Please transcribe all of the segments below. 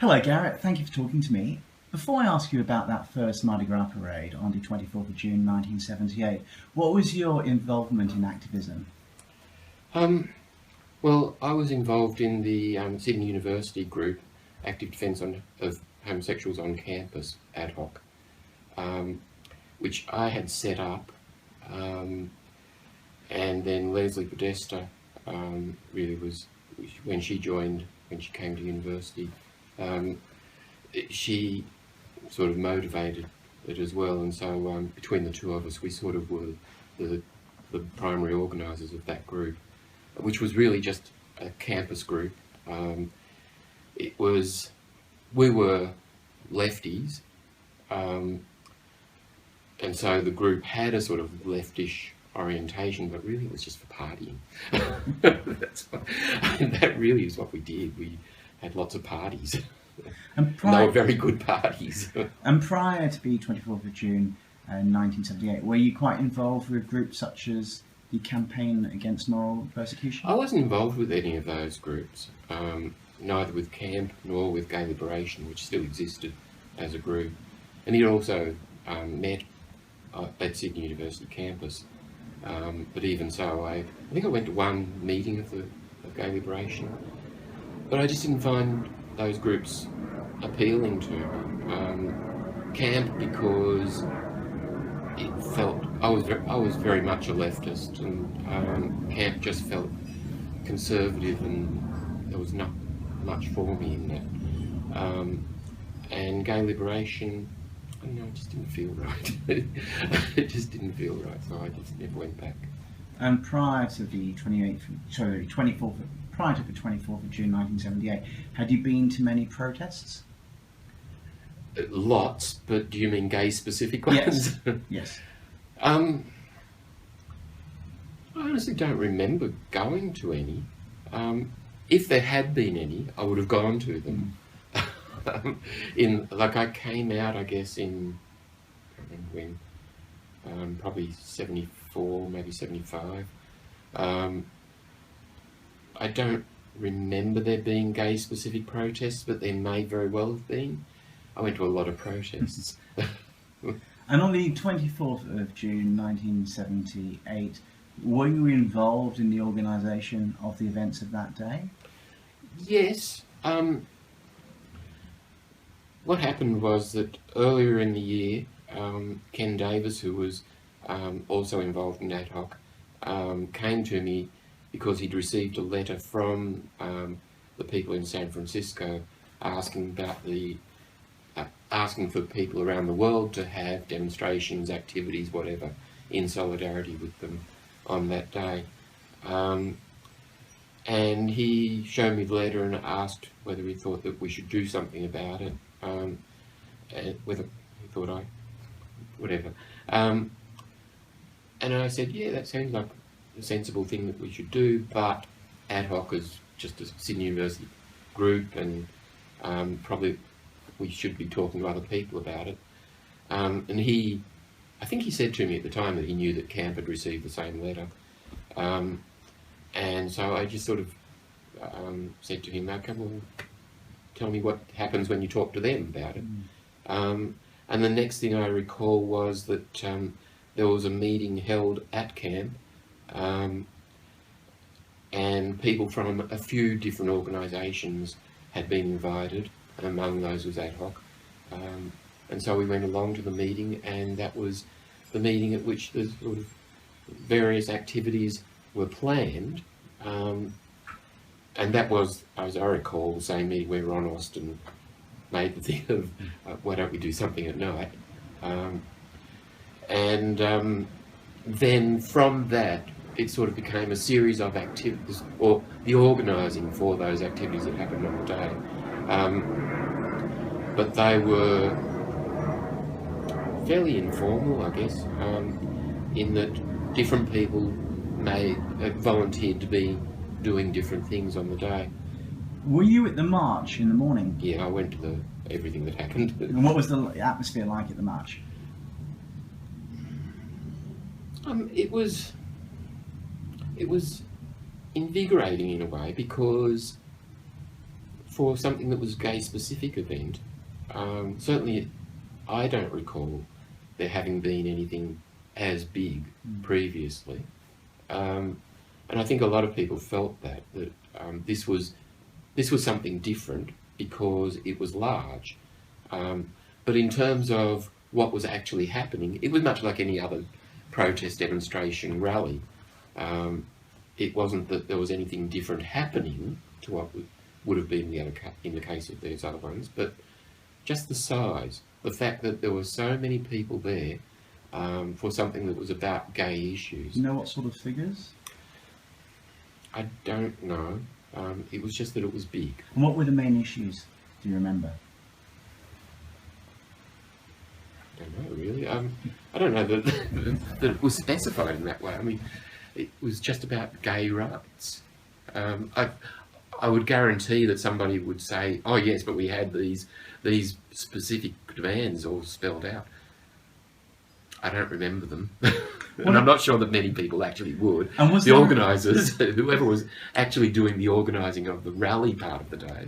Hello, Garrett. Thank you for talking to me. Before I ask you about that first Mardi Gras parade on the 24th of June 1978, what was your involvement in activism? Well, I was involved in the Sydney University group, Active Defence of Homosexuals on Campus, ad hoc, which I had set up, and then Leslie Podesta really was, when she came to university, she sort of motivated it as well, and so between the two of us, we sort of were the primary organisers of that group, which was really just a campus group. We were lefties, and so the group had a sort of leftish orientation, but really it was just for partying. That really is what we did. We had lots of parties. And they were very good parties. And prior to the 24th of June 1978, were you quite involved with groups such as the Campaign Against Moral Persecution? I wasn't involved with any of those groups, neither with CAMP nor with Gay Liberation, which still existed as a group. And he also met at Sydney University campus. But even so, I think I went to one meeting of Gay Liberation, but I just didn't find those groups appealing to me. CAMP, because it felt, I was very much a leftist, and CAMP just felt conservative, and there was not much for me in that. And Gay Liberation, I don't know, it just didn't feel right. It just didn't feel right, so I just never went back. And prior to the 24th of June 1978, had you been to many protests? Lots, but do you mean gay-specific ones? Yes. Yes. I honestly don't remember going to any. If there had been any, I would have gone to them. I came out, I guess, I don't remember when, probably 74, maybe 75. I don't remember there being gay-specific protests, but there may very well have been. I went to a lot of protests. And on the 24th of June 1978, were you involved in the organisation of the events of that day? Yes. What happened was that earlier in the year, Ken Davis, who was also involved in ad hoc, came to me because he'd received a letter from the people in San Francisco asking for people around the world to have demonstrations, activities, whatever, in solidarity with them on that day. And he showed me the letter and asked whether he thought that we should do something about it, and whether he thought whatever. And I said, yeah, that sounds like a sensible thing that we should do, but ad hoc is just a Sydney University group, and probably we should be talking to other people about it. And I think he said to me at the time that he knew that CAMP had received the same letter. And so I just sort of said to him, okay, well, tell me what happens when you talk to them about it. And the next thing I recall was that there was a meeting held at CAMP, and people from a few different organisations had been invited, and among those was ad hoc. And so we went along to the meeting, and that was the meeting at which the sort of various activities were planned. And that was, as I recall, the same meeting where Ron Austin made the thing of, why don't we do something at night? Then from that, it sort of became a series of activities, or the organising for those activities that happened on the day. But they were fairly informal, I guess, in that different people volunteered to be doing different things on the day. Were you at the march in the morning? Yeah, I went to everything that happened. And what was the atmosphere like at the march? It was invigorating in a way, because for something that was a gay-specific event, certainly I don't recall there having been anything as big previously. And I think a lot of people felt that this was something different because it was large. But in terms of what was actually happening, it was much like any other protest, demonstration, rally. It wasn't that there was anything different happening to what would have been in the case of these other ones, but just the size, the fact that there were so many people there for something that was about gay issues. You know what sort of figures? I don't know. It was just that it was big. And what were the main issues? Do you remember? I don't know, really. I don't know that it was specified in that way. I mean, it was just about gay rights. I would guarantee that somebody would say, "Oh yes, but we had these specific demands all spelled out." I don't remember them, and I'm not sure that many people actually would. And was the there... organisers, whoever was actually doing the organising of the rally part of the day,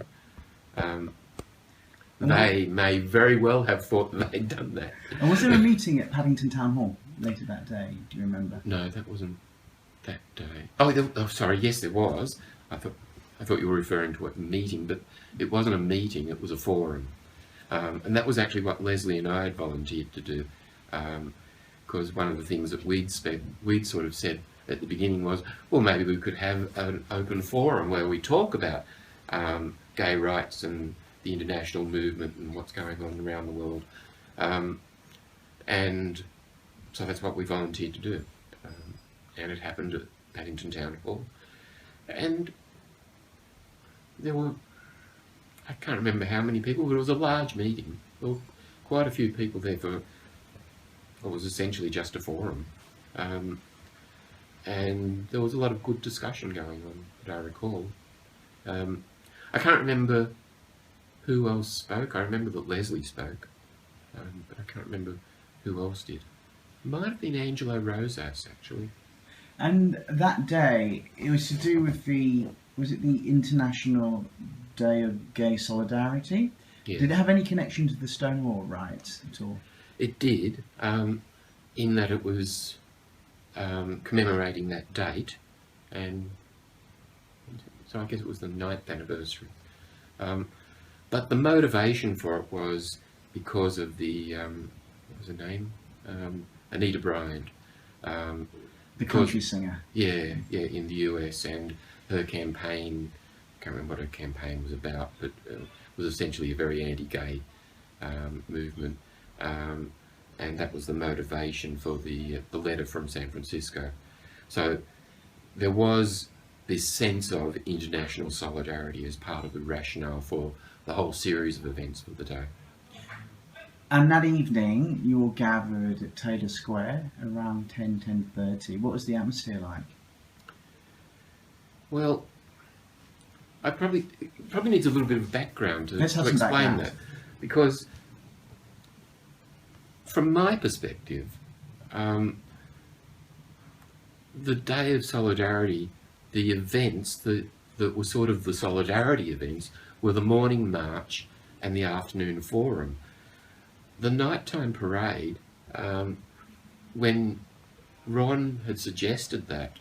they may very well have thought that they'd done that. And was there a meeting at Paddington Town Hall later that day? Do you remember? No, that wasn't that day. Oh, sorry. Yes, there was. I thought you were referring to a meeting, but it wasn't a meeting. It was a forum, and that was actually what Leslie and I had volunteered to do. Because one of the things that we'd sort of said at the beginning was, well, maybe we could have an open forum where we talk about gay rights and the international movement and what's going on around the world. And so that's what we volunteered to do. And it happened at Paddington Town Hall. And there were, I can't remember how many people, but it was a large meeting. There were quite a few people there for what was essentially just a forum. And there was a lot of good discussion going on, that I recall. I can't remember who else spoke. I remember that Leslie spoke, but I can't remember who else did. It might have been Angelo Rosas, actually. And that day, it was to do with was it the International Day of Gay Solidarity? Yeah. Did it have any connection to the Stonewall riots at all? It did, in that it was commemorating that date, and so I guess it was the 9th anniversary. But the motivation for it was because of the, what was her name? Anita Bryant. The country singer. Yeah, in the US, and her campaign, I can't remember what her campaign was about, but it was essentially a very anti-gay movement. And that was the motivation for the letter from San Francisco. So there was this sense of international solidarity as part of the rationale for the whole series of events for the day. And that evening, you all gathered at Taylor Square around 10:30. What was the atmosphere like? Well, it probably needs a little bit of background to explain that, because from my perspective, the Day of Solidarity, the events that were sort of the solidarity events, were the morning march and the afternoon forum. The nighttime parade, when Ron had suggested that,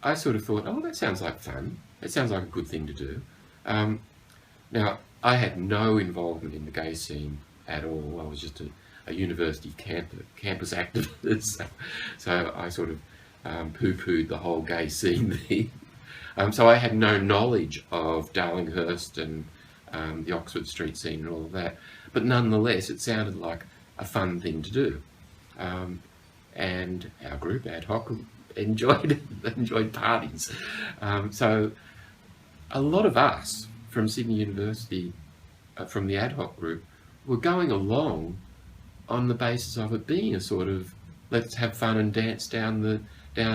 I sort of thought, oh, that sounds like fun. It sounds like a good thing to do. Now, I had no involvement in the gay scene at all. I was just a university campus activist, so I sort of poo-pooed the whole gay scene there. So I had no knowledge of Darlinghurst and the Oxford Street scene and all of that, but nonetheless it sounded like a fun thing to do. And our group, Ad Hoc, enjoyed parties. So a lot of us from Sydney University, from the Ad Hoc group, were going along on the basis of it being a sort of let's have fun and dance down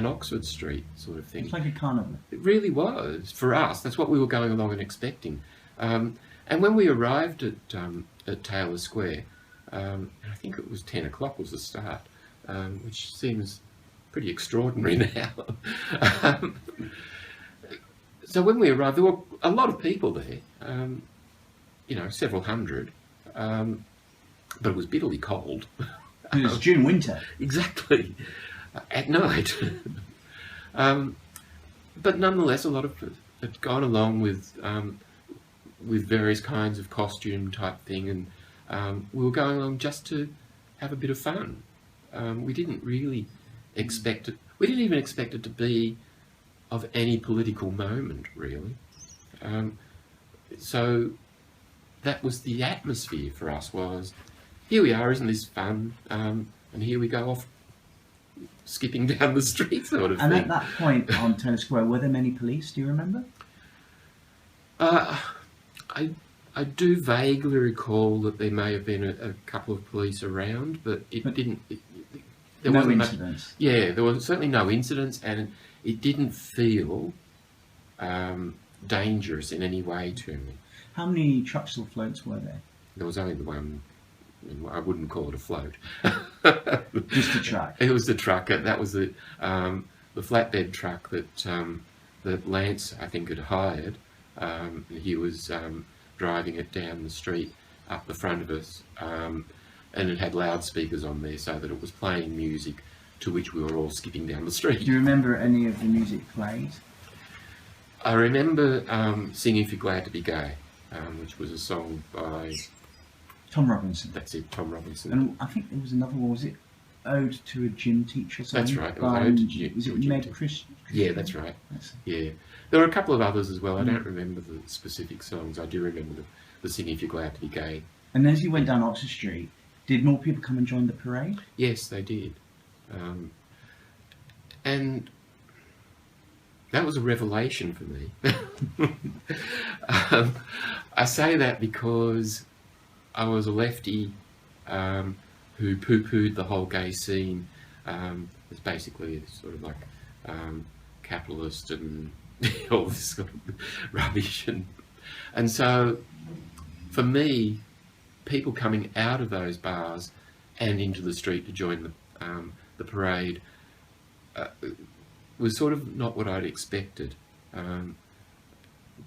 Oxford Street sort of thing. It's like a carnival. It really was for us. That's what we were going along and expecting. And when we arrived at Taylor Square, I think it was 10 o'clock was the start, which seems pretty extraordinary now. So when we arrived, there were a lot of people there, you know, several hundred, but it was bitterly cold. It was June winter. Exactly, at night. But nonetheless, a lot of it had gone along with various kinds of costume type thing, and we were going along just to have a bit of fun. We didn't really expect it. We didn't even expect it to be of any political moment, really. So that was the atmosphere for us, was here we are, isn't this fun? And here we go off skipping down the street sort of thing. And at that point on Turner Square, were there many police, do you remember? I do vaguely recall that there may have been a couple of police around, but didn't... There no wasn't incidents? Yeah, there was certainly no incidents, and it didn't feel dangerous in any way to me. How many trucks or floats were there? There was only the one. I wouldn't call it a float. Just a truck? It was the truck. That was the flatbed truck that Lance, I think, had hired. He was driving it down the street up the front of us, and it had loudspeakers on there so that it was playing music to which we were all skipping down the street. Do you remember any of the music played? I remember singing "If You're Glad to Be Gay," which was a song by Tom Robinson. That's it, Tom Robinson. And I think there was another one. Was it "Ode to a Gym Teacher"? That's right. It was "Ode to a Gym Meg Teacher." Yeah, that's right. Yeah, there were a couple of others as well. I don't remember the specific songs. I do remember the singing "If You're Glad to Be Gay." And as you went down Oxford Street, did more people come and join the parade? Yes, they did. And that was a revelation for me. I say that because I was a lefty who poo-pooed the whole gay scene as basically sort of like capitalist and all this sort of rubbish. And so, for me, people coming out of those bars and into the street to join the parade was sort of not what I'd expected,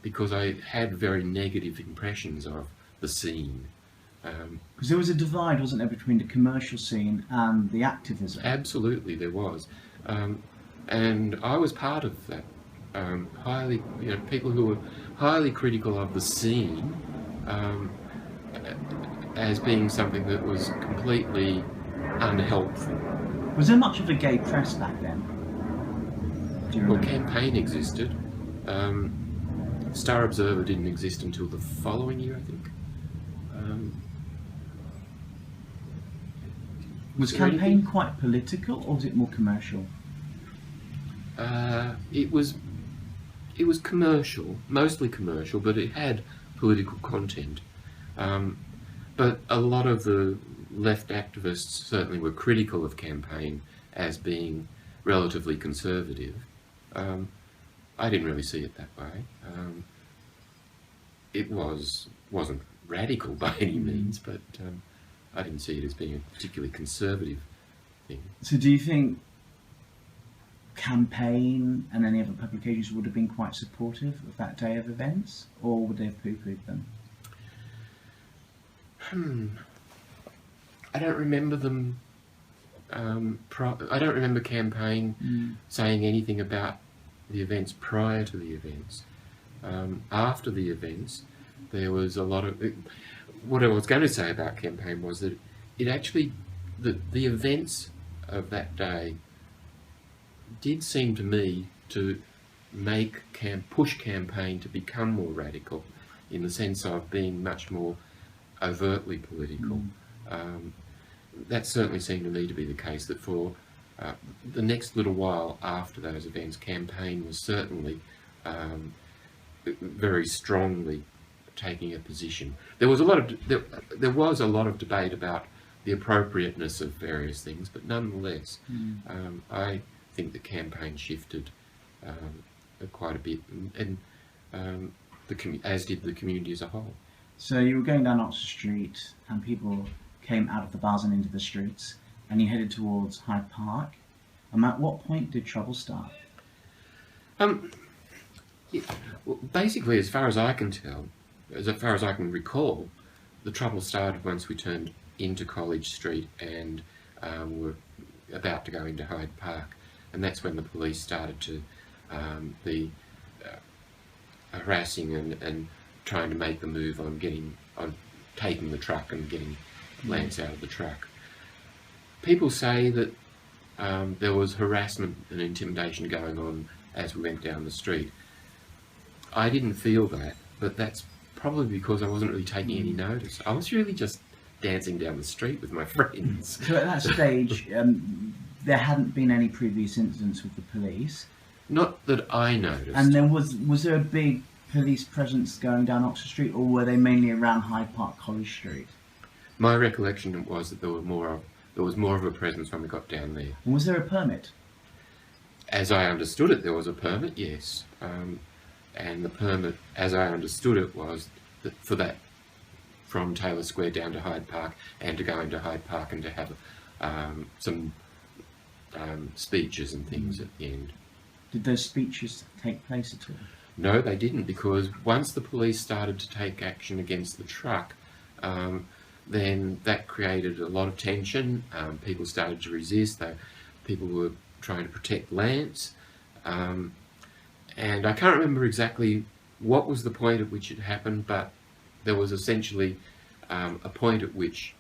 because I had very negative impressions of the scene. Because there was a divide, wasn't there, between the commercial scene and the activism? Absolutely, there was, and I was part of that. Highly, people who were highly critical of the scene as being something that was completely unhelpful. Was there much of a gay press back then? Well, Campaign existed. Star Observer didn't exist until the following year, I think. Was Campaign quite political, or was it more commercial? It was commercial, mostly commercial, but it had political content. But a lot of the left activists certainly were critical of Campaign as being relatively conservative. I didn't really see it that way. It wasn't radical by any means, but I didn't see it as being a particularly conservative thing. So do you think Campaign and any other publications would have been quite supportive of that day of events, or would they have poo-pooed them? I don't remember them. I don't remember Campaign saying anything about the events prior to the events. After the events, there was a lot of... What I was going to say about Campaign was that it actually... The events of that day did seem to me to push Campaign to become more radical, in the sense of being much more overtly political. That certainly seemed to me to be the case, that for the next little while after those events, Campaign was certainly very strongly taking a position. There was a lot of debate about the appropriateness of various things, but nonetheless, I think the Campaign shifted quite a bit, and as did the community as a whole. So you were going down Oxford Street, and people came out of the bars and into the streets, and you headed towards Hyde Park. And at what point did trouble start? Yeah. Well, basically, as far as I can tell, as far as I can recall, the trouble started once we turned into College Street and were about to go into Hyde Park, and that's when the police started to be harassing and trying to make the move on taking the truck and getting Lance out of the truck. People say that there was harassment and intimidation going on as we went down the street. I didn't feel that, but that's probably because I wasn't really taking any notice. I was really just dancing down the street with my friends. So at that stage, there hadn't been any previous incidents with the police? Not that I noticed. And then was there a big police presence going down Oxford Street, or were they mainly around Hyde Park, College Street? My recollection was that there was more of a presence when we got down there. And was there a permit? As I understood it, there was a permit, yes. And the permit, as I understood it, was that for that from Taylor Square down to Hyde Park, and to go into Hyde Park and to have some speeches and things at the end. Did those speeches take place at all? No, they didn't, because once the police started to take action against the truck, then that created a lot of tension. People started to resist. People were trying to protect Lance. And I can't remember exactly what was the point at which it happened, but there was essentially a point at which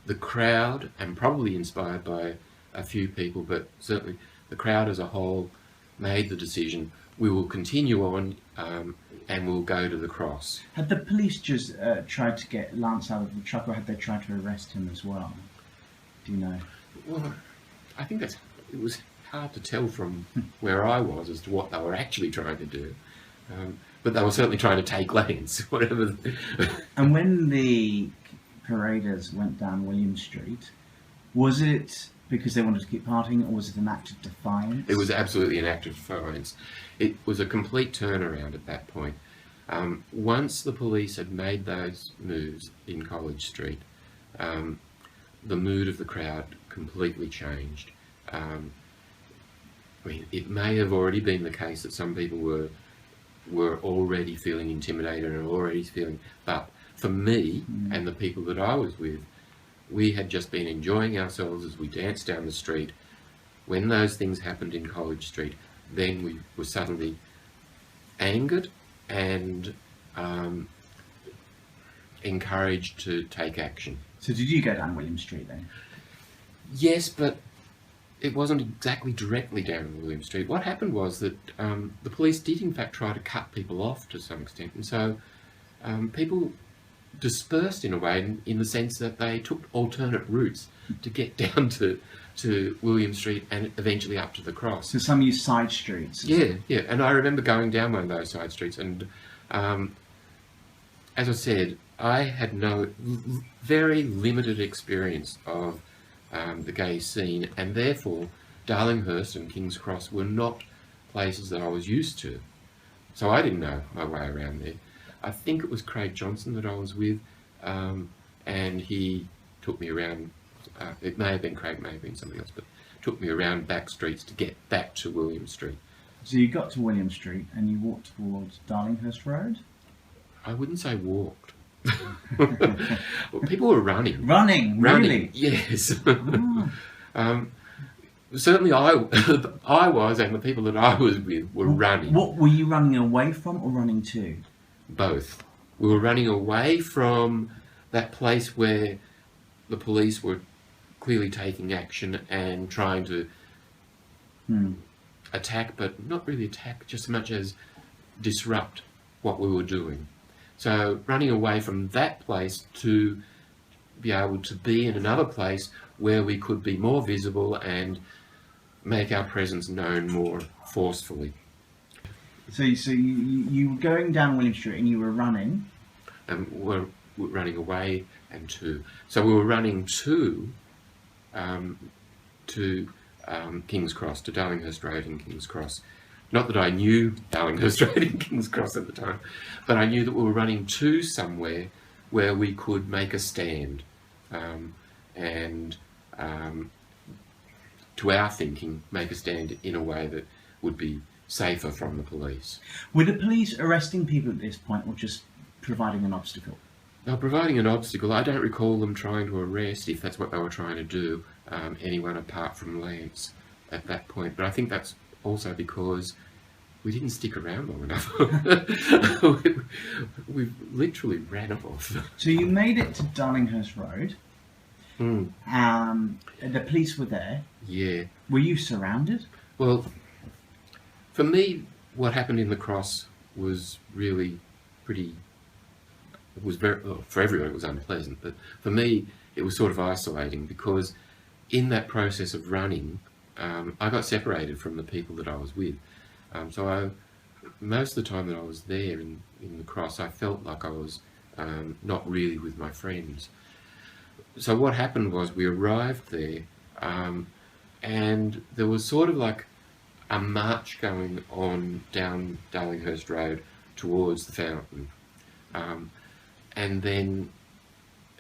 the crowd, and probably inspired by a few people, but certainly the crowd as a whole, made the decision, we will continue on and we'll go to the cross. Had the police just tried to get Lance out of the truck, or had they tried to arrest him as well? Do you know? Well, I think it was hard to tell from where I was as to what they were actually trying to do. But they were certainly trying to take Lance, whatever. And when the paraders went down William Street, was it because they wanted to keep partying, or was it an act of defiance? It was absolutely an act of defiance. It was a complete turnaround at that point. Once the police had made those moves in College Street, the mood of the crowd completely changed. I mean, it may have already been the case that some people were already feeling intimidated and already feeling, but for me and the people that I was with, we had just been enjoying ourselves as we danced down the street. When those things happened in College Street, then we were suddenly angered and encouraged to take action. So did you go down William Street then? Yes, but it wasn't exactly directly down William Street. What happened was that the police did in fact try to cut people off to some extent, and so people dispersed in a way, in the sense that they took alternate routes to get down to William Street and eventually up to the cross. So some used side streets? Yeah, yeah. And I remember going down one of those side streets, and as I said, I had very limited experience of the gay scene, and therefore Darlinghurst and King's Cross were not places that I was used to. So I didn't know my way around there. I think it was Craig Johnson that I was with, and he took me around. It may have been Craig, may have been somebody else, but took me around back streets to get back to William Street. So you got to William Street and you walked towards Darlinghurst Road? I wouldn't say walked. Well, people were running. Running, really? Yes. Oh. Certainly I was, and the people that I was with were running. What were you running away from or running to? Both. We were running away from that place where the police were clearly taking action and trying to attack, but not really attack, just as much as disrupt what we were doing. So running away from that place to be able to be in another place where we could be more visible and make our presence known more forcefully. So you were going down William Street and you were running? We're running away and to. So we were running to King's Cross, to Darlinghurst Road and King's Cross. Not that I knew Darlinghurst Road and King's Cross at the time, but I knew that we were running to somewhere where we could make a stand. And to our thinking, make a stand in a way that would be safer from the police. Were the police arresting people at this point or just providing an obstacle? They were providing an obstacle. I don't recall them trying to arrest, if that's what they were trying to do, anyone apart from Lance at that point. But I think that's also because we didn't stick around long enough. we literally ran off. So you made it to Darlinghurst Road. The police were there. Yeah. Were you surrounded? Well, for me, what happened in the Cross was really pretty... It was very, well, for everyone it was unpleasant, but for me it was sort of isolating, because in that process of running, I got separated from the people that I was with. Most of the time that I was there in the Cross, I felt like I was not really with my friends. So what happened was we arrived there, and there was sort of like a march going on down Darlinghurst Road towards the fountain. And then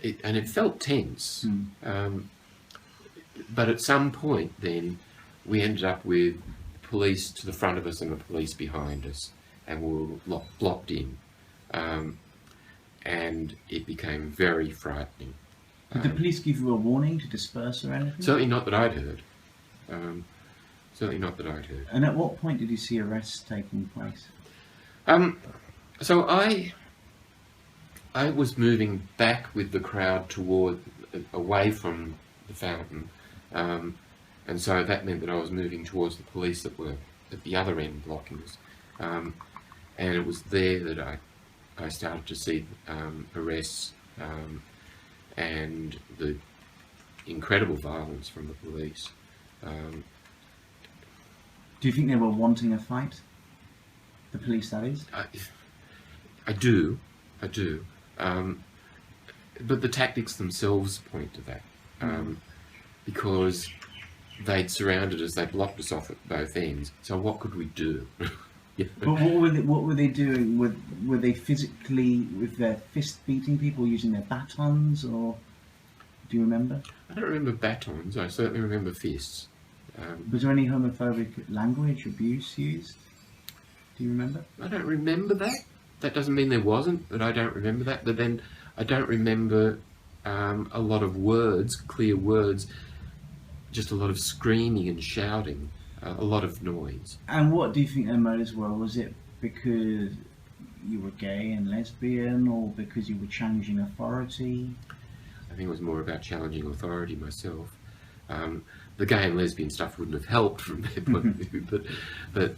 it felt tense. But at some point then, we ended up with police to the front of us and the police behind us, and we were blocked in. And it became very frightening. Did the police give you a warning to disperse or anything? Certainly not that I'd heard. Certainly not that I'd heard. And at what point did you see arrests taking place? So I was moving back with the crowd away from the fountain, and so that meant that I was moving towards the police that were at the other end blocking us, and it was there that I started to see arrests and the incredible violence from the police. Do you think they were wanting a fight? The police, that is? I do. But the tactics themselves point to that, because they'd surrounded us, they blocked us off at both ends. So what could we do? But what were they doing? Were they physically, with their fist beating people, using their batons, or do you remember? I don't remember batons. I certainly remember fists. Was there any homophobic language, abuse used? Do you remember? I don't remember that. That doesn't mean there wasn't, but I don't remember that. But then I don't remember a lot of words, clear words, just a lot of screaming and shouting, a lot of noise. And what do you think their motives were? Was it because you were gay and lesbian, or because you were challenging authority? I think it was more about challenging authority myself. The gay and lesbian stuff wouldn't have helped from their point of view, but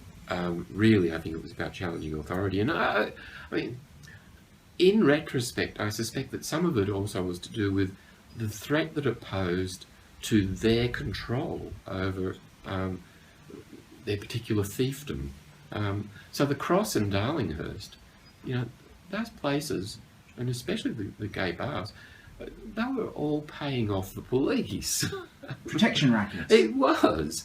really I think it was about challenging authority. And I mean, in retrospect, I suspect that some of it also was to do with the threat that it posed to their control over their particular fiefdom. So the Cross and Darlinghurst, those places, and especially the gay bars, they were all paying off the police. Protection rackets. It was.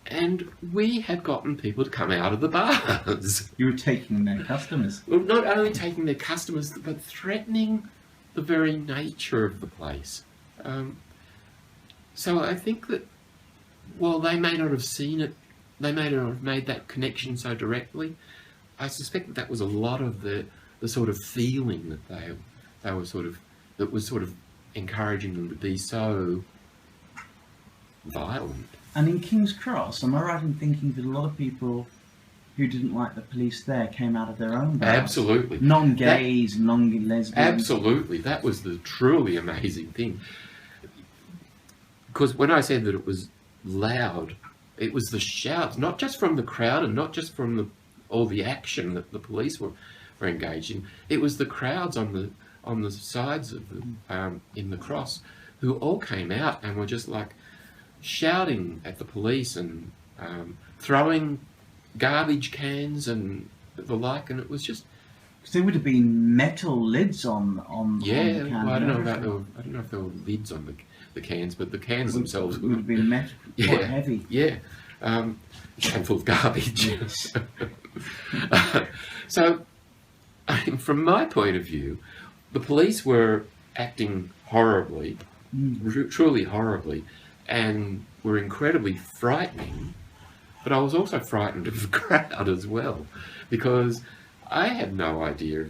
And we had gotten people to come out of the bars. You were taking their customers. Well, not only taking their customers, but threatening the very nature of the place. So I think that while they may not have seen it, they may not have made that connection so directly, I suspect that was a lot of the sort of feeling that they were that was sort of encouraging them to be so violent. And in King's Cross, am I right in thinking that a lot of people who didn't like the police there came out of their own bars? Absolutely. Non-gays, non-lesbians. Absolutely. That was the truly amazing thing. Because when I said that it was loud, it was the shouts, not just from the crowd and not just from all the action that the police were engaged in. It was the crowds on the sides of in the Cross who all came out and were just like shouting at the police and throwing garbage cans and the like, and it was just... Because there would have been metal lids on the can. Well, I don't know if there were lids on the cans, but the cans themselves would have been metal, quite heavy. Yeah, and full of garbage. Yes. So, from my point of view, the police were acting horribly, truly horribly, and were incredibly frightening. but I was also frightened of the crowd as well, because I had no idea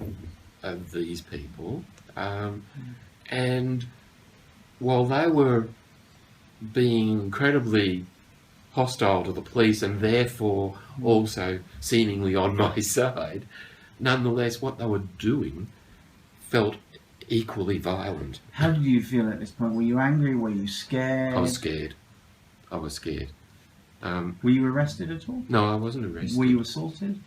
of these people, and while they were being incredibly hostile to the police and therefore also seemingly on my side, nonetheless what they were doing felt equally violent. How did you feel at this point? Were you angry? Were you scared? I was scared. I was scared. Were you arrested at all? No, I wasn't arrested. Were you assaulted?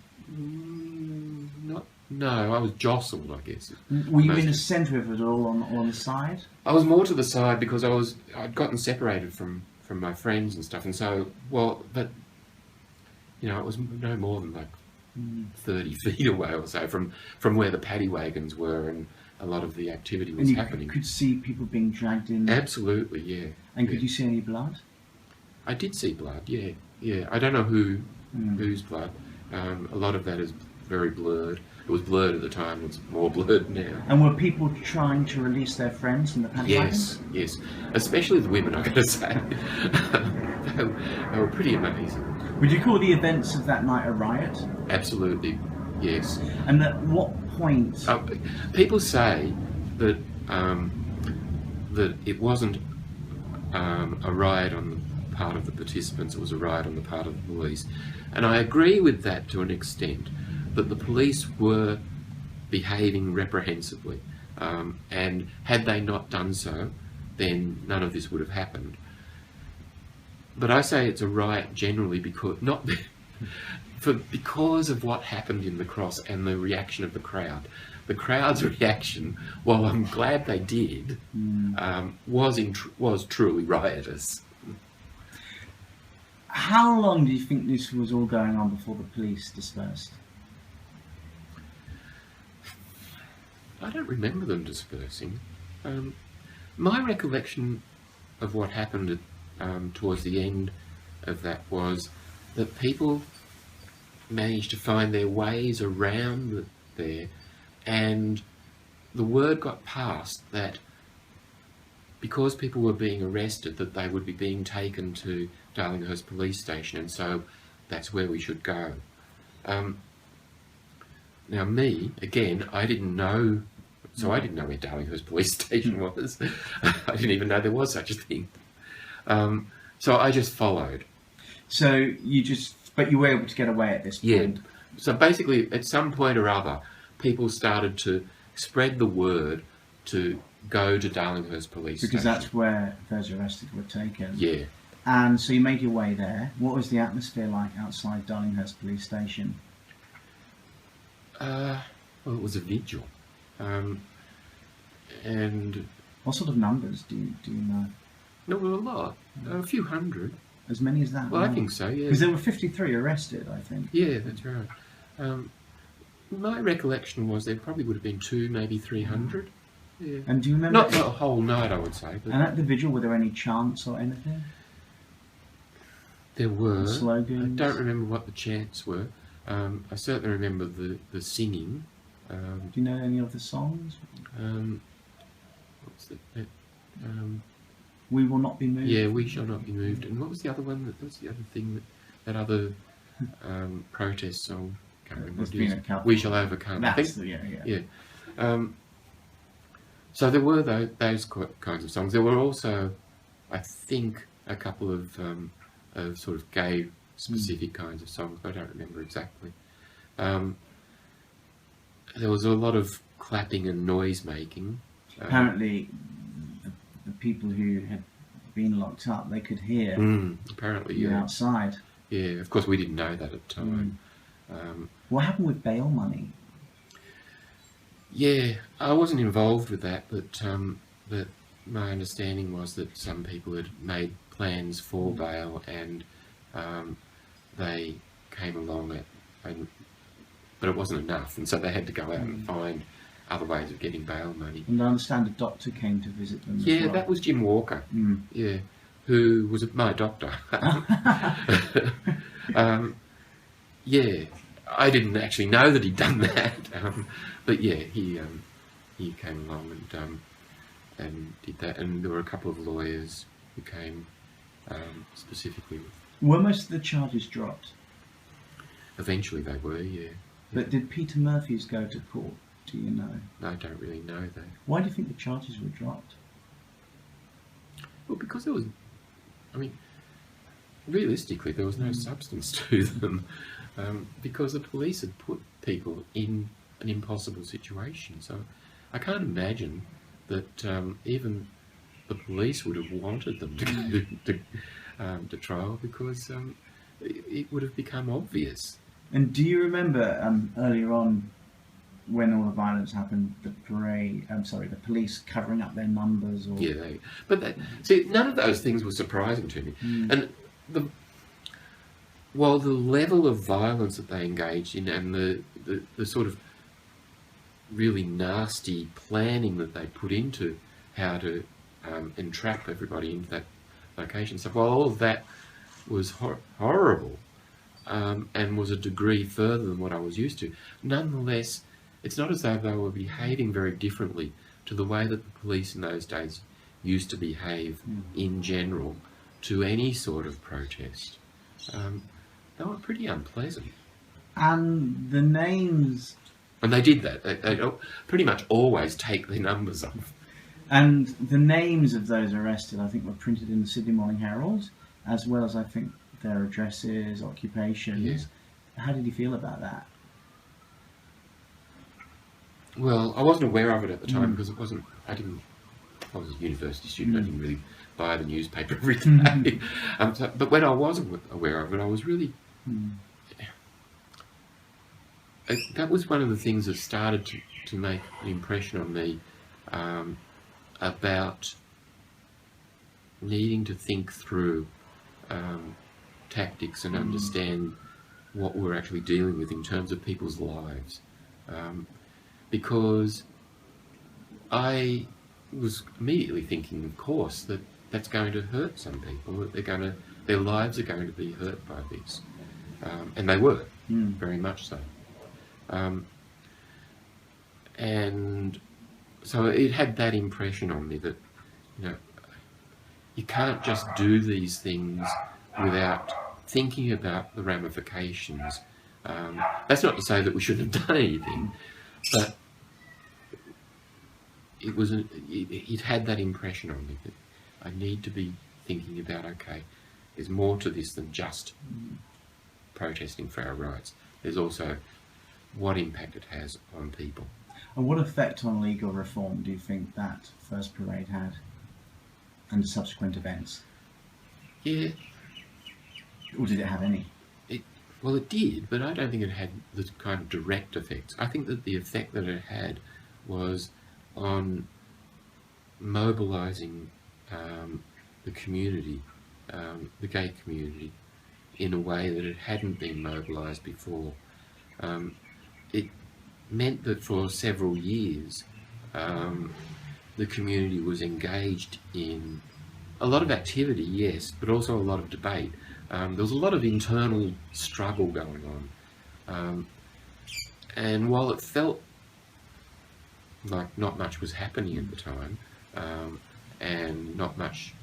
No, I was jostled, I guess. Were you in the centre of it all, on the side? I was more to the side because I'd gotten separated from my friends and stuff, and so, but you know, it was no more than like 30 feet away or so from where the paddy wagons were and a lot of the activity was happening. And you could see people being dragged in? Absolutely, yeah. And could you see any blood? I did see blood, yeah. I don't know whose blood. A lot of that is very blurred. It was blurred at the time, it's more blurred now. And were people trying to release their friends from the paddy wagons? Yes. Especially the women, I've got to say. They were pretty amazing. Would you call the events of that night a riot? Absolutely, yes. And at what point? People say that that it wasn't a riot on the part of the participants, it was a riot on the part of the police. And I agree with that to an extent, that the police were behaving reprehensibly. And had they not done so, then none of this would have happened. But I say it's a riot generally because because of what happened in the cross and the reaction of the crowd. The crowd's reaction, while I'm glad they did, was truly riotous. How long do you think this was all going on before the police dispersed? I don't remember them dispersing. My recollection of what happened towards the end of that was that people managed to find their ways around there, and the word got passed that because people were being arrested, that they would be being taken to Darlinghurst Police Station, and so that's where we should go. Now me, again, I didn't know, so I didn't know where Darlinghurst Police Station was. I didn't even know there was such a thing. So I just followed. So but you were able to get away at this point? Yeah. So basically, at some point or other, people started to spread the word to go to Darlinghurst Police Station. Because that's where those arrested were taken? Yeah. And so you made your way there. What was the atmosphere like outside Darlinghurst Police Station? Well, it was a vigil. And... What sort of numbers do you know? Not a lot. A few hundred. As many as that? Well, I think so, yeah. Because there were 53 arrested, I think. Yeah, that's right. My recollection was there probably would have been 200, maybe 300. Yeah. And do you remember... Not a whole night, I would say. But and at the vigil, were there any chants or anything? There were. Slogans? I don't remember what the chants were. I certainly remember the singing. Do you know any of the songs? What's that? We will not be moved. Yeah, we shall not be moved. And what was the other one? What was the other thing that other protest song? Can't remember what it is. We shall overcome. That's yeah. So there were those kinds of songs. There were also, I think, a couple of sort of gay specific kinds of songs, but I don't remember exactly. There was a lot of clapping and noise making. Apparently, the people who had been locked up, they could hear apparently, you outside. Yeah, of course we didn't know that at the time. What happened with bail money? Yeah, I wasn't involved with that, but my understanding was that some people had made plans for bail, and they came along but it wasn't enough, and so they had to go out and find other ways of getting bail money. And I understand a doctor came to visit them. Yeah, as well. that was Jim Walker. Yeah, who was my doctor. Yeah, I didn't actually know that he'd done that, but yeah, he came along and did that, and there were a couple of lawyers who came specifically. Were most of the charges dropped? Eventually they were, yeah. But did Peter Murphy's go to court? Do you know? I don't really know that. Why do you think the charges were dropped? Well, because there was, I mean, realistically, there was no substance to them, because the police had put people in an impossible situation. So I can't imagine that even the police would have wanted them to go to trial, because it would have become obvious. And do you remember earlier on, when all the violence happened, the police covering up their numbers? Or... Yeah, see, none of those things were surprising to me. And while the level of violence that they engaged in, and the sort of really nasty planning that they put into how to entrap everybody into that location, so while all of that was horrible, and was a degree further than what I was used to, nonetheless, it's not as though they were behaving very differently to the way that the police in those days used to behave in general to any sort of protest. They were pretty unpleasant. And the names... And they did that. They pretty much always take their numbers off. And the names of those arrested, I think, were printed in the Sydney Morning Herald, as well as, I think, their addresses, occupations. Yeah. How did you feel about that? Well, I wasn't aware of it at the time because I was a university student. I didn't really buy the newspaper every day. But when I was aware of it, I was really... that was one of the things that started to make an impression on me about needing to think through tactics and understand what we're actually dealing with in terms of people's lives. Because I was immediately thinking, of course, that that's going to hurt some people, that their lives are going to be hurt by this. And they were, very much so. And so it had that impression on me that, you can't just do these things without thinking about the ramifications. That's not to say that we shouldn't have done anything, but it had that impression on me that I need to be thinking about, okay, there's more to this than just protesting for our rights. There's also what impact it has on people. And what effect on legal reform do you think that first parade had, and subsequent events? Yeah. Or did it have any? Well, it did, but I don't think it had the kind of direct effects. I think that the effect that it had was on mobilising the community, the gay community, in a way that it hadn't been mobilised before. It meant that for several years the community was engaged in a lot of activity, yes, but also a lot of debate. There was a lot of internal struggle going on. And while it felt like not much was happening at the time, and not much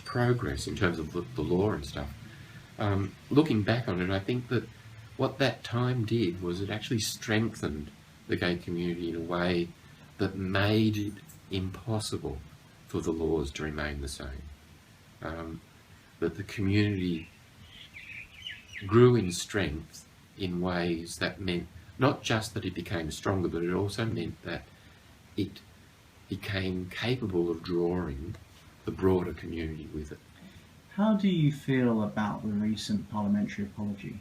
progress in terms of the law and stuff, looking back on it, I think that what that time did was it actually strengthened the gay community in a way that made it impossible for the laws to remain the same. That the community grew in strength in ways that meant not just that it became stronger, but it also meant that it became capable of drawing the broader community with it. How do you feel about the recent parliamentary apology?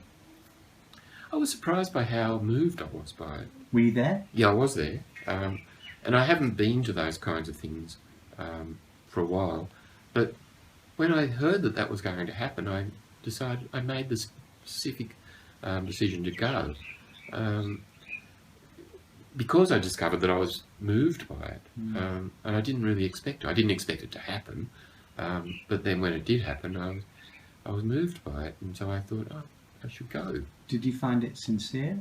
I was surprised by how moved I was by it. Were you there? Yeah, I was there. And I haven't been to those kinds of things for a while. But when I heard that that was going to happen, I made the specific decision to go. Because I discovered that I was moved by it. And I didn't really expect it. I didn't expect it to happen. But then when it did happen, I was moved by it. And so I thought, oh, I should go. Did you find it sincere?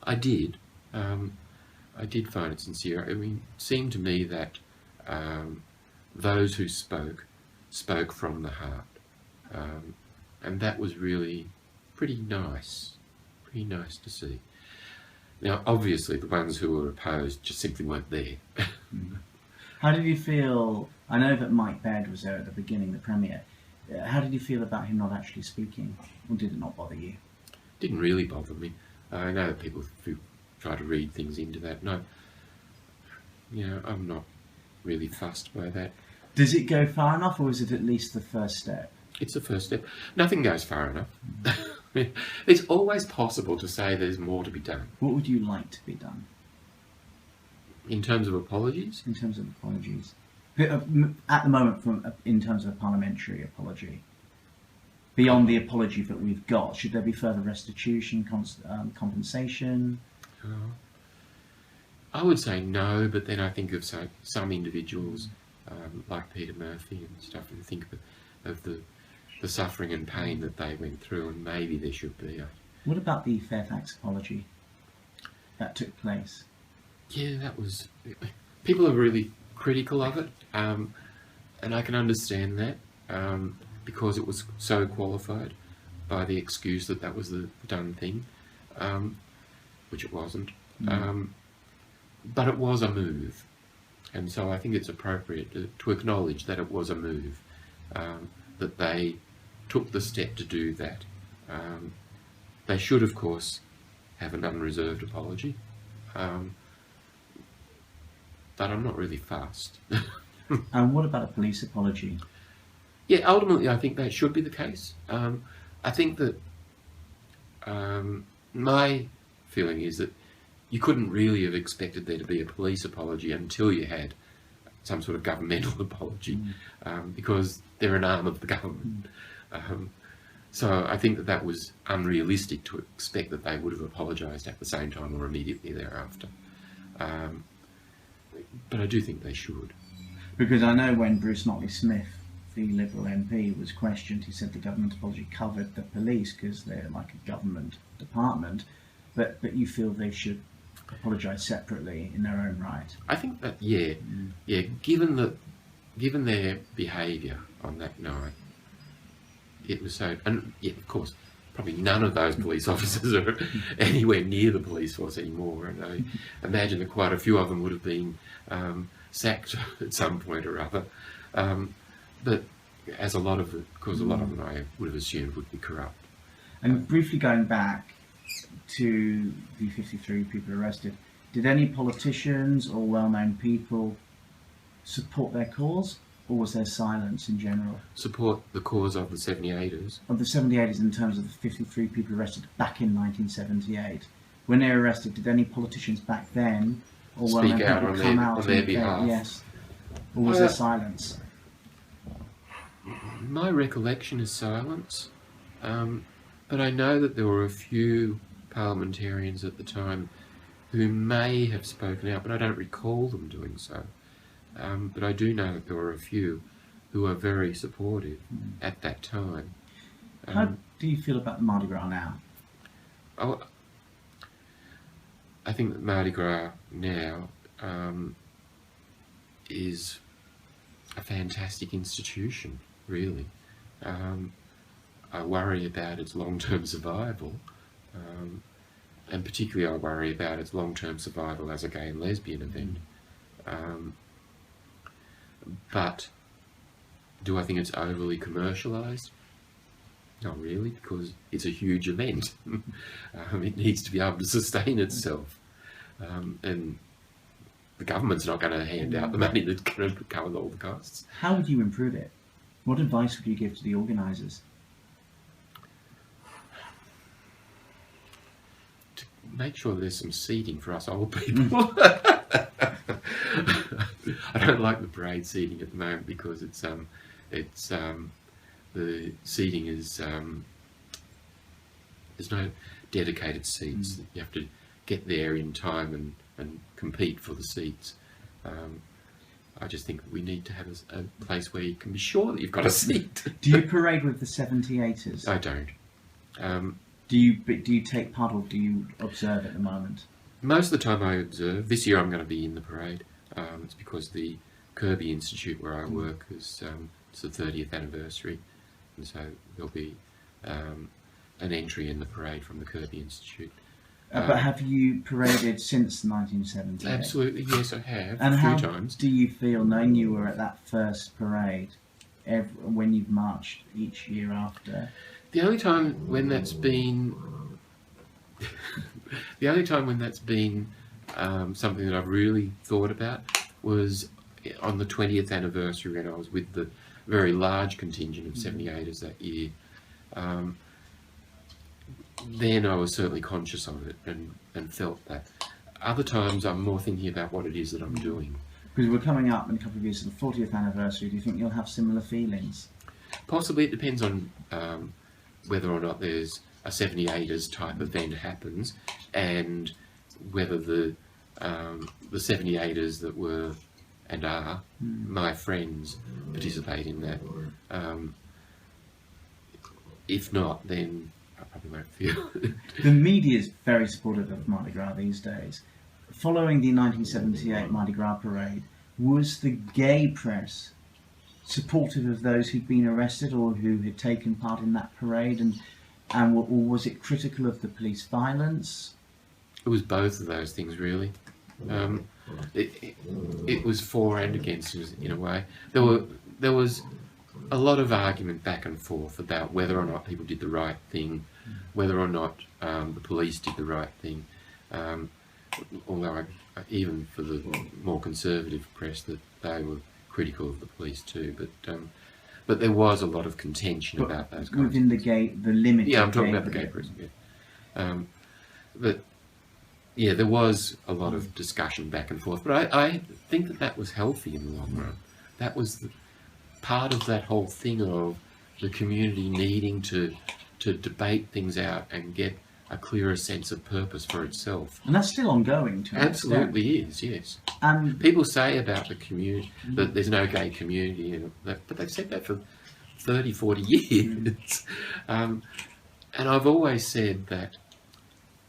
I did. I did find it sincere. I mean, it seemed to me that those who spoke spoke from the heart. And that was really pretty nice to see. Now, obviously, the ones who were opposed just simply weren't there. How did you feel? I know that Mike Baird was there at the beginning, the premiere. How did you feel about him not actually speaking, or did it not bother you? Didn't really bother me. I know that people try to read things into that. No, I'm not really fussed by that. Does it go far enough, or is it at least the first step? It's the first step. Nothing goes far enough. It's always possible to say there's more to be done. What would you like to be done? In terms of apologies? In terms of apologies. At the moment, in terms of a parliamentary apology. Beyond the apology that we've got, should there be further restitution, compensation? I would say no, but then I think of some individuals like Peter Murphy and stuff, and think of the suffering and pain that they went through, and maybe there should be. What about the Fairfax apology that took place? Yeah, that was... People are really critical of it, and I can understand that, because it was so qualified by the excuse that was the done thing, which it wasn't. But it was a move, and so I think it's appropriate to acknowledge that it was a move, that they took the step to do that. They should, of course, have an unreserved apology, but I'm not really fussed. And what about a police apology? Yeah, ultimately I think that should be the case. I think that my feeling is that you couldn't really have expected there to be a police apology until you had some sort of governmental apology, because they're an arm of the government. So I think that was unrealistic to expect that they would have apologised at the same time or immediately thereafter. But I do think they should. Because I know when Bruce Notley-Smith, the Liberal MP, was questioned, he said the government apology covered the police because they're like a government department, but you feel they should apologise separately in their own right. I think that, yeah, given their behaviour on that night, it was so, and yeah, of course, probably none of those police officers are anywhere near the police force anymore, and I imagine that quite a few of them would have been sacked at some point or other. But as a lot of them I would have assumed would be corrupt. And briefly going back to the 53 people arrested, did any politicians or well-known people support their cause, or was there silence in general? Support the cause of the 78ers. Of the 78ers in terms of the 53 people arrested back in 1978. When they were arrested, did any politicians back then or well-known people come out on their behalf? Yes. Or was there silence? My recollection is silence. But I know that there were a few parliamentarians at the time who may have spoken out, but I don't recall them doing so. But I do know that there were a few who were very supportive at that time. How do you feel about Mardi Gras now? I think that Mardi Gras now is a fantastic institution, really. I worry about its long-term survival, and particularly I worry about its long-term survival as a gay and lesbian event. But do I think it's overly commercialised? Not really, because it's a huge event. It needs to be able to sustain itself, and the government's not going to hand out the money that's going to cover all the costs. How would you improve it? What advice would you give to the organisers? To make sure there's some seating for us old people. I don't like the parade seating at the moment because the seating is there's no dedicated seats. You have to get there in time and compete for the seats. I just think we need to have a place where you can be sure that you've got a seat. Do you parade with the 78ers? I don't. Do you take part or do you observe at the moment? Most of the time I observe. This year I'm going to be in the parade. It's because the Kirby Institute where I work has it's the 30th anniversary, and so there'll be an entry in the parade from the Kirby Institute. But have you paraded since 1978? Absolutely, yes, I have. And a few how times. do you feel knowing you were at that first parade when you've marched each year after? The only time when that's been, something that I've really thought about was on the 20th anniversary when I was with the very large contingent of 78ers that year. Then I was certainly conscious of it and felt that. Other times I'm more thinking about what it is that I'm doing. Because we're coming up in a couple of years to the 40th anniversary. Do you think you'll have similar feelings? Possibly. It depends on whether or not there's a 78ers type event happens, and whether the 78ers that were and are my friends participate in that. If not, then I probably won't feel it. The media is very supportive of Mardi Gras these days. Following the 1978 Mardi Gras parade, was the gay press supportive of those who'd been arrested or who had taken part in that parade, or was it critical of the police violence? It was both of those things, really. It was for and against in a way. There was a lot of argument back and forth about whether or not people did the right thing, whether or not the police did the right thing. Although even for the more conservative press, that they were critical of the police too. But there was a lot of contention about those kinds within of the limit. Yeah, I'm talking about the gay press. Yeah. But yeah, there was a lot of discussion back and forth. But I think that was healthy in the long run. That was part of that whole thing of the community needing to debate things out and get a clearer sense of purpose for itself. And that's still ongoing to an Absolutely is, yes. People say about the community that there's no gay community, but they've said that for 30, 40 years. And I've always said that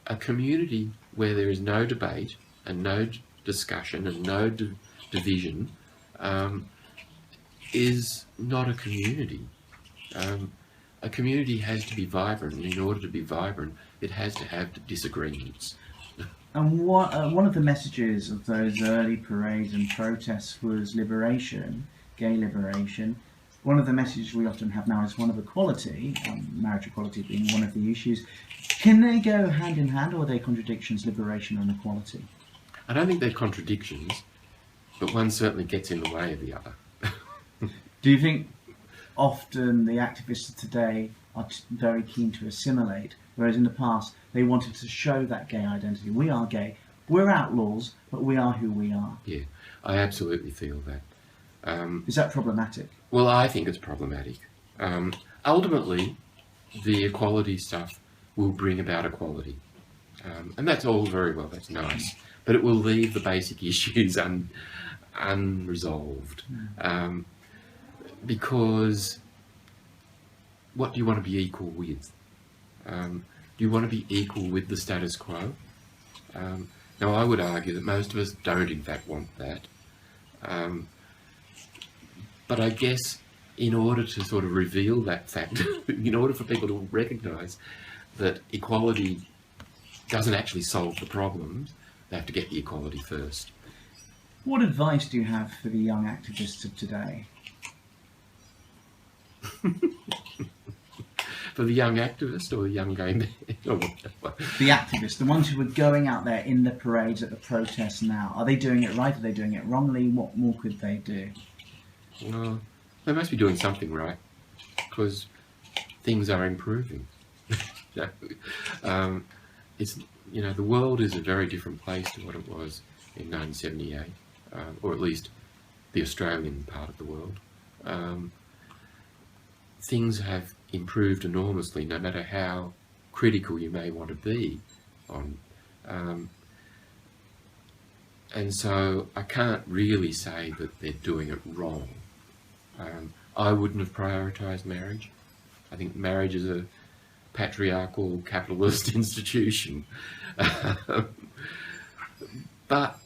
a community where there is no debate and no discussion and no division is not a community. A community has to be vibrant, and in order to be vibrant, it has to have disagreements. And one of the messages of those early parades and protests was liberation, gay liberation. One of the messages we often have now is one of equality, marriage equality being one of the issues. Can they go hand in hand, or are they contradictions, liberation and equality? I don't think they're contradictions, but one certainly gets in the way of the other. Do you think often the activists of today are very keen to assimilate, whereas in the past they wanted to show that gay identity? We are gay, we're outlaws, but we are who we are. Yeah, I absolutely feel that. Is that problematic? Well, I think it's problematic. Ultimately, the equality stuff will bring about equality. And that's all very well, that's nice. But it will leave the basic issues unresolved. Because what do you want to be equal with? Do you want to be equal with the status quo? Now, I would argue that most of us don't in fact want that. But I guess in order to sort of reveal that fact, in order for people to recognise that equality doesn't actually solve the problems, they have to get the equality first. What advice do you have for the young activists of today? For the young activist or the young gay man? The activists, the ones who are going out there in the parades, at the protests now. Are they doing it right? Are they doing it wrongly? What more could they do? Well, they must be doing something right, because things are improving. It's, the world is a very different place to what it was in 1978, or at least the Australian part of the world. Things have improved enormously, no matter how critical you may want to be on. And so I can't really say that they're doing it wrong. I wouldn't have prioritised marriage. I think marriage is a patriarchal capitalist institution. But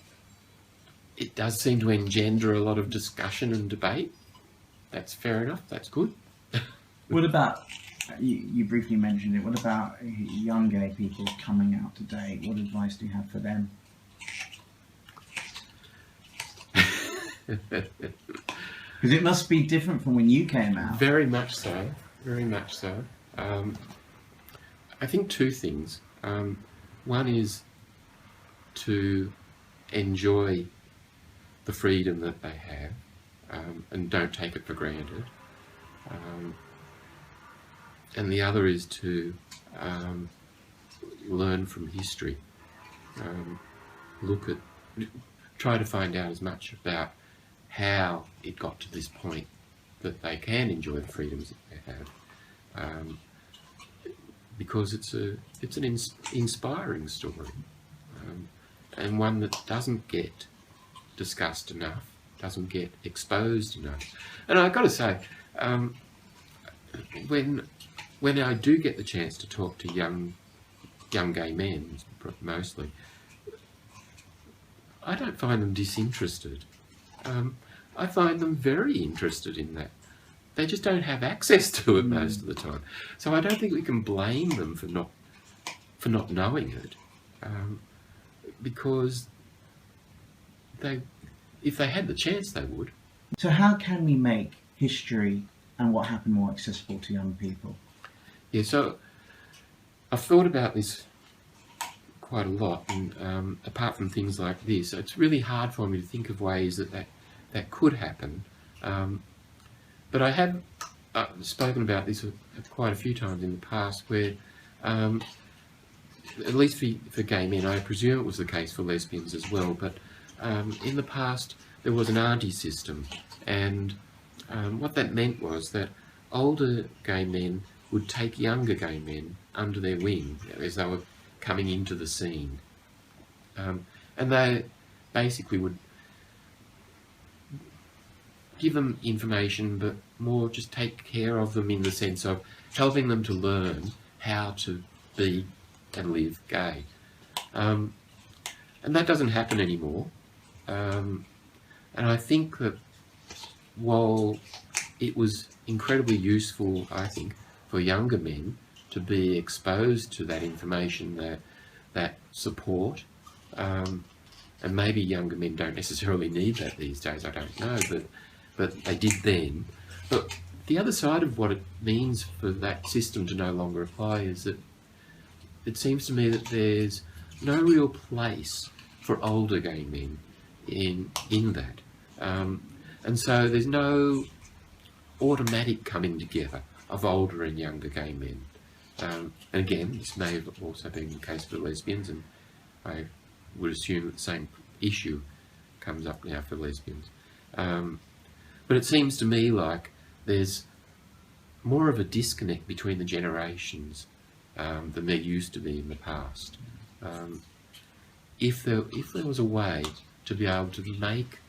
it does seem to engender a lot of discussion and debate. that's fair enough. That's good. What about, you briefly mentioned it, what about young gay people coming out today? What advice do you have for them? Because it must be different from when you came out. Very much so. Very much so. I think two things. One is to enjoy the freedom that they have and don't take it for granted. And the other is to learn from history. Try to find out as much about how it got to this point that they can enjoy the freedoms that they have, because it's an inspiring story, and one that doesn't get discussed enough, doesn't get exposed enough. And I've got to say, when I do get the chance to talk to young gay men, mostly, I don't find them disinterested. I find them very interested in that. They just don't have access to it most of the time. So I don't think we can blame them for not knowing it, because if they had the chance, they would. So how can we make history and what happened more accessible to young people? Yeah, so I've thought about this quite a lot, and apart from things like this, it's really hard for me to think of ways that could happen. But I have spoken about this quite a few times in the past, where, at least for gay men, I presume it was the case for lesbians as well, but in the past there was an auntie system, and what that meant was that older gay men would take younger gay men under their wing as they were coming into the scene, and they basically would give them information, but more just take care of them in the sense of helping them to learn how to be and live gay. And that doesn't happen anymore. And I think that while it was incredibly useful, I think, for younger men to be exposed to that information, that support, and maybe younger men don't necessarily need that these days, I don't know, but they did then. But the other side of what it means for that system to no longer apply is that it seems to me that there's no real place for older gay men in that. And so there's no automatic coming together of older and younger gay men. And again, this may have also been the case for lesbians, and I would assume that the same issue comes up now for lesbians. But it seems to me like there's more of a disconnect between the generations than there used to be in the past. If there was a way to be able to make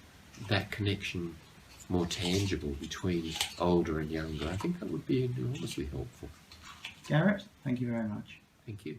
that connection more tangible between older and younger, I think that would be enormously helpful. Garrett, thank you very much. Thank you.